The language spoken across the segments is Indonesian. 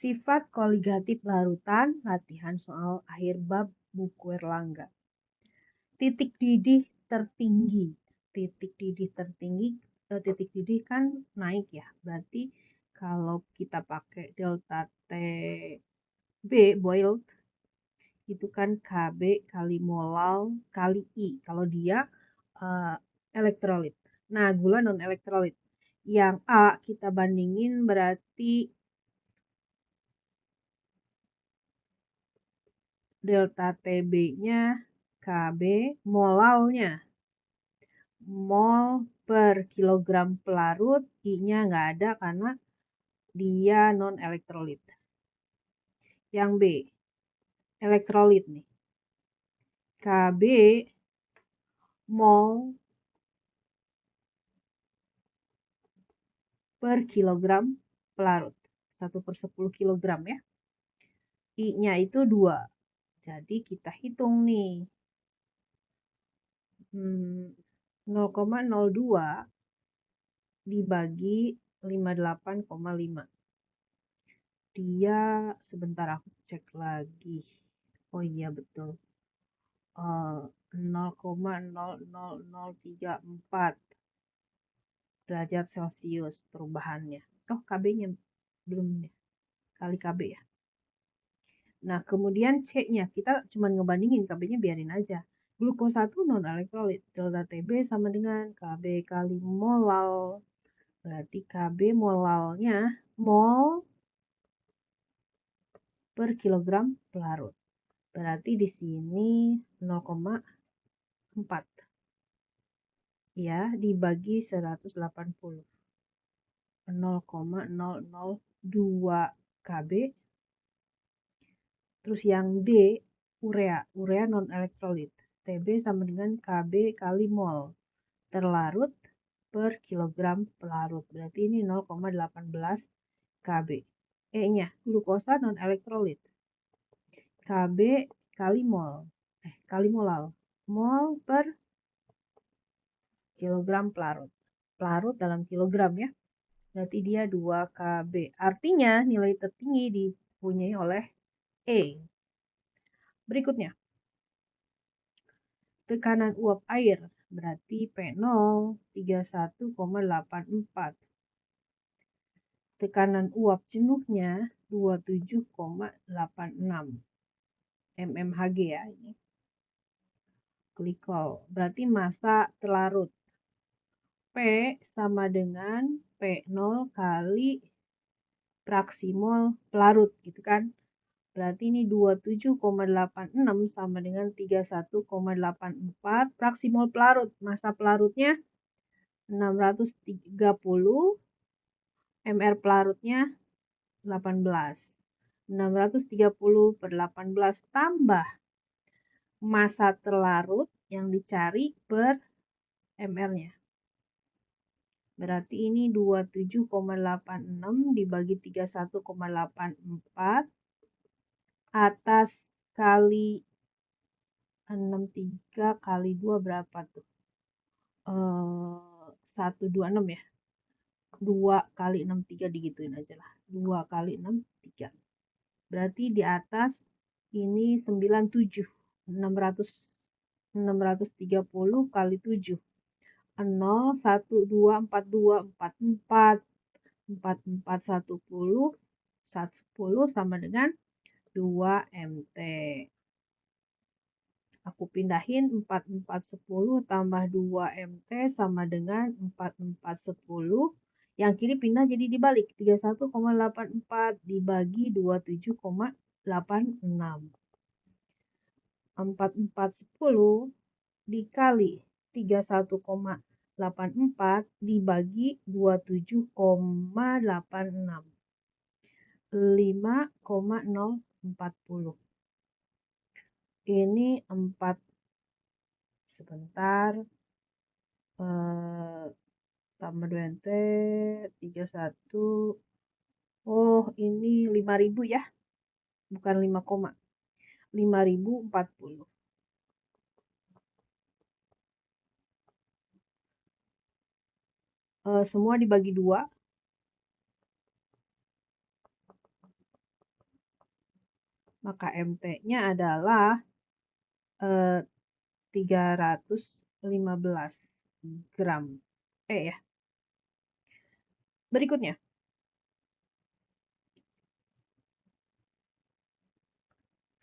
Sifat koligatif larutan, latihan soal akhir bab buku Erlangga. Titik didih tertinggi. Titik didih kan naik ya. Berarti kalau kita pakai delta T B boiled itu kan Kb kali molal kali I. Kalau dia elektrolit. Nah, gula non elektrolit. Yang A kita bandingin berarti delta TB-nya Kb, molalnya mol per kilogram pelarut, I-nya nggak ada karena dia non elektrolit. Yang B, elektrolit nih. Kb mol per kilogram pelarut. 1/10 kilogram ya. I-nya itu 2. Jadi kita hitung nih. 0,02 dibagi 58,5. Dia sebentar aku cek lagi. Oh iya betul. 0,00034 derajat Celcius perubahannya. Oh, KB-nya belum ya. Kali KB ya. Nah, kemudian C-nya kita cuma ngebandingin, KB-nya biarin aja. Glukosa itu non elektrolit. Delta TB sama dengan KB kali molal. Berarti KB molalnya mol per kilogram pelarut. Berarti di sini 0,4. Ya, dibagi 180. 0,002 KB. Terus yang D, urea non elektrolit. TB sama dengan KB kali mol terlarut per kilogram pelarut. Berarti ini 0,18 KB. E-nya, glukosa non elektrolit. KB kali mol. Kali molal. Mol per kilogram pelarut. Pelarut dalam kilogram ya. Berarti dia 2 KB. Artinya nilai tertinggi dipunyai oleh E. Berikutnya. Tekanan uap air berarti P0 31,84. Tekanan uap jenuhnya 27,86 mmHg ya ini. Glikol berarti massa terlarut. P sama dengan P0 kali fraksi mol pelarut gitu kan. Berarti ini 27,86 sama dengan 31,84 fraksi mol pelarut. Massa pelarutnya 630, mR pelarutnya 18. 630 per 18 tambah massa terlarut yang dicari per mR-nya. Berarti ini 27,86 dibagi 31,84 atas kali 63 kali 2 berapa tuh? 126 ya. 2 kali 63 digituin aja lah. 2 kali 63. Berarti di atas ini 97. 630 kali 7. 0, 1, 2, 4, 2, 4, 4. 4, 4, 10. 10 sama dengan 2 MT. Aku pindahin 4, 4, 10 tambah 2 MT sama dengan 4, 4, 10. Yang kiri pindah jadi dibalik. 31,84 dibagi 27,86. 4, 4, 10 dikali 31,84 dibagi 27,86. 5,040. Ini 4 sebentar tambah 2 NT 31. Oh ini 5.000 ya, bukan 5, 5.040. Semua dibagi 2. maka MT-nya adalah 315 gram. Ya. Berikutnya.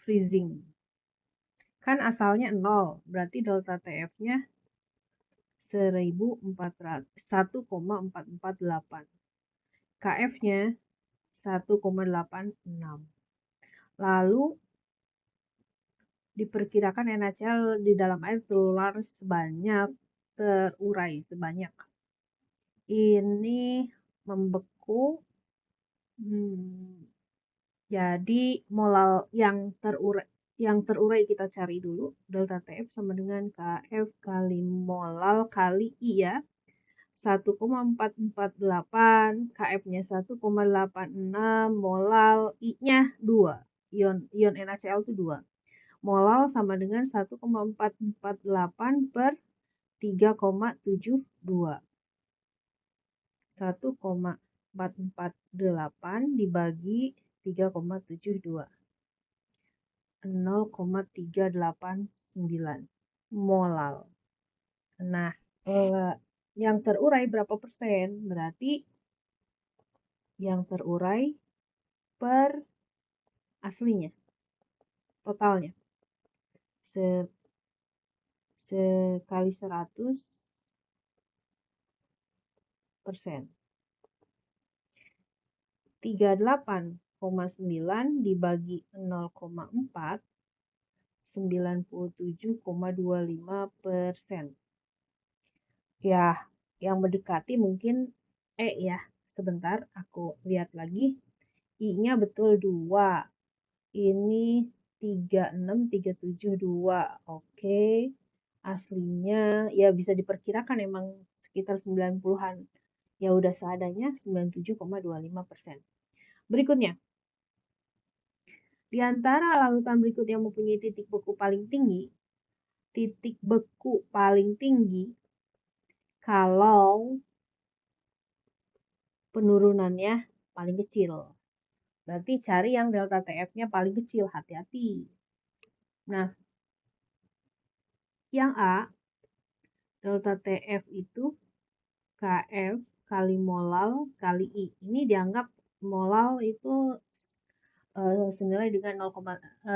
Freezing. Kan asalnya 0, berarti delta TF-nya 1,448. KF-nya 1,86. Lalu diperkirakan NaCl di dalam air terurai sebanyak. Ini membeku. Jadi molal yang terurai kita cari dulu. Delta TF sama dengan KF kali molal kali I ya. 1,448, KF-nya 1,86, molal I-nya 2. Ion NaCl itu 2. Molal sama dengan 1,448 per 3,72. 1,448 dibagi 3,72. 0,389 molal. Nah, yang terurai berapa persen? Berarti yang terurai per aslinya, totalnya. Sekali 100%. 38,9 dibagi 0,4, 97,25%. Ya, yang mendekati mungkin ya. Sebentar, aku lihat lagi. I-nya betul 2. Ini 36,372. Oke. Aslinya ya bisa diperkirakan emang sekitar 90-an. Ya udah seadanya 97,25%. Berikutnya. Di antara larutan berikut yang mempunyai titik beku paling tinggi kalau penurunannya paling kecil. Berarti cari yang delta TF-nya paling kecil, hati-hati. Nah, yang A, delta TF itu KF kali molal kali I. Ini dianggap molal itu senilai dengan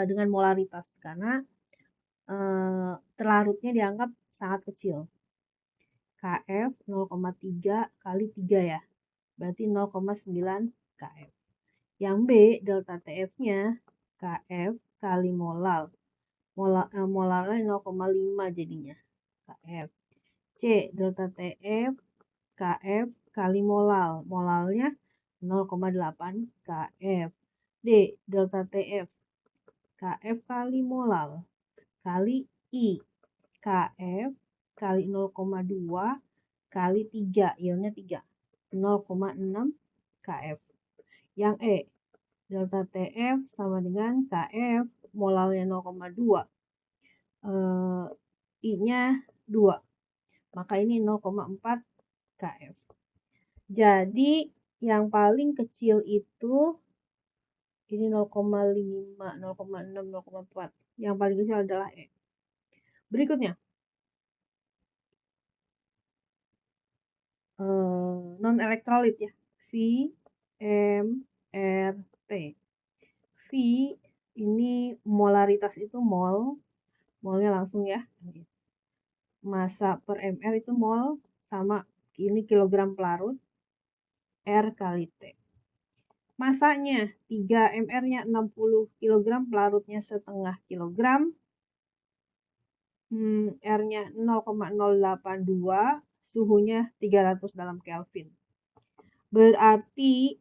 dengan molaritas karena terlarutnya dianggap sangat kecil. KF 0,3 kali 3 ya. Berarti 0,9 KF. Yang B, delta TF-nya KF kali molal. Molalnya 0,5 jadinya. KF. C, delta TF KF kali molal. Molalnya 0,8 KF. D, delta TF KF kali molal kali I. KF kali 0,2 kali 3. Ionnya 3. 0,6 KF. Yang E, delta TF sama dengan KF, molalnya 0,2. I-nya 2. Maka ini 0,4 KF. Jadi yang paling kecil itu ini 0,5, 0,6, 0,4. Yang paling kecil adalah E. Berikutnya. Non-elektrolit ya. VMRT. V ini molaritas itu mol. Molnya langsung ya. Massa per ml itu mol sama ini kilogram pelarut R kali T. Masanya 3 ml-nya 60 kg, pelarutnya setengah kilogram. R-nya 0,082, suhunya 300 dalam Kelvin. Berarti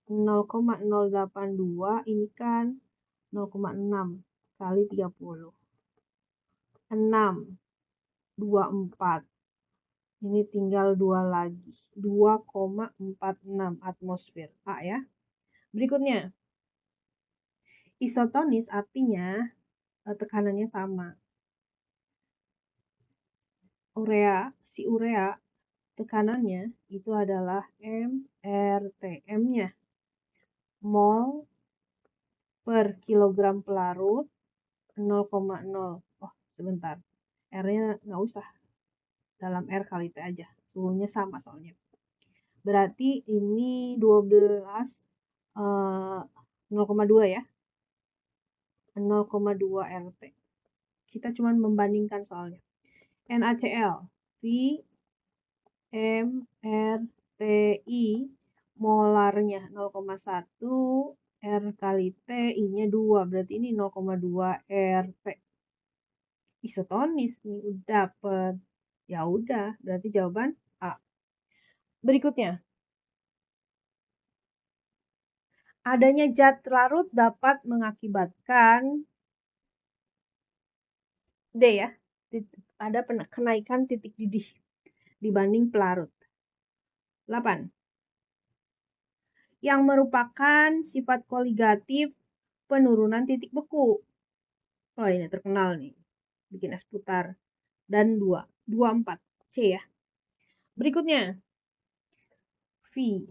0,082 ini kan 0,6 kali 30. 6,24. Ini tinggal 2 lagi. 2,46 atmosfer. A ya. Berikutnya. Isotonis artinya tekanannya sama. Si urea tekanannya itu adalah MRT. M-nya mol per kilogram pelarut 0,0. Oh, sebentar. R-nya nggak usah. Dalam R kali T aja. Suhunya sama soalnya. Berarti ini 12 0,2 ya. 0,2 RT. Kita cuma membandingkan soalnya. NaCl, V mRTI molarnya 0,1 R kali T, I-nya 2, berarti ini 0,2 RT. Isotonis nih, udah dapet. Ya udah, berarti jawaban A. Berikutnya. Adanya zat larut dapat mengakibatkan D ya, ada kenaikan titik didih dibanding pelarut. 8. Yang merupakan sifat koligatif penurunan titik beku. Oh, ini terkenal nih. Bikin es putar. Dan 2. 24. C ya. Berikutnya. V.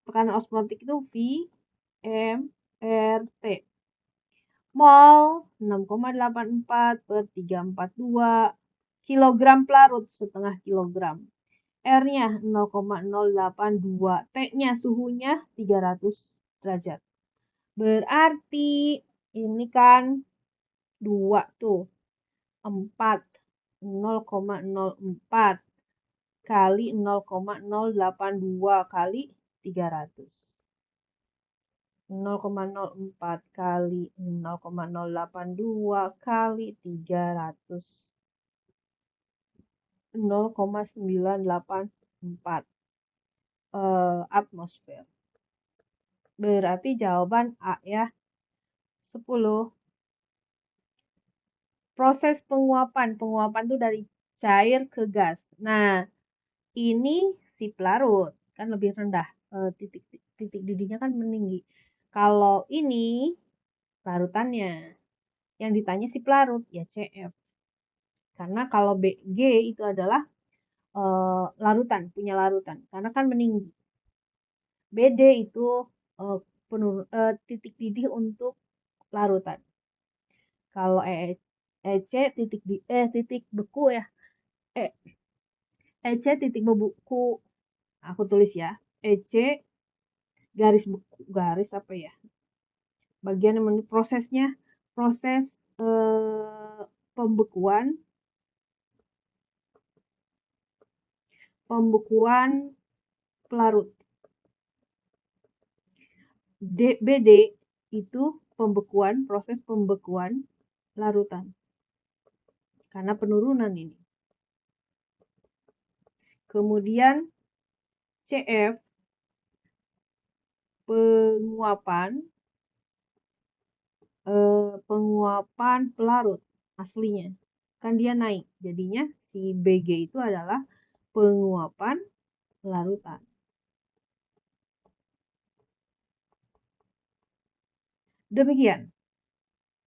Tekanan osmotik itu V M R T. Mol 6,84 per 342 kilogram pelarut setengah kilogram. R-nya 0,082. T-nya suhunya 300 derajat. Berarti ini kan 2 tuh. 4. 0,04 kali 0,082 kali 300. 0,04 kali 0,082 kali 300. 0,984 atmosfer. Berarti jawaban A ya. 10. Proses penguapan. Penguapan itu dari cair ke gas. Nah, ini si pelarut kan lebih rendah. Titik didihnya kan meninggi. Kalau ini larutannya. Yang ditanya si pelarut ya CF. Karena kalau BG itu adalah larutan, punya larutan. Karena kan meninggi. BD itu titik didih untuk larutan. Kalau EC titik beku ya. EC titik beku. Aku tulis ya. EC garis beku, garis apa ya? Bagian yang prosesnya, proses pembekuan pelarut. BD itu proses pembekuan larutan. Karena penurunan ini. Kemudian CF penguapan pelarut aslinya. Kan dia naik. Jadinya si BG itu adalah penguapan larutan. Demikian.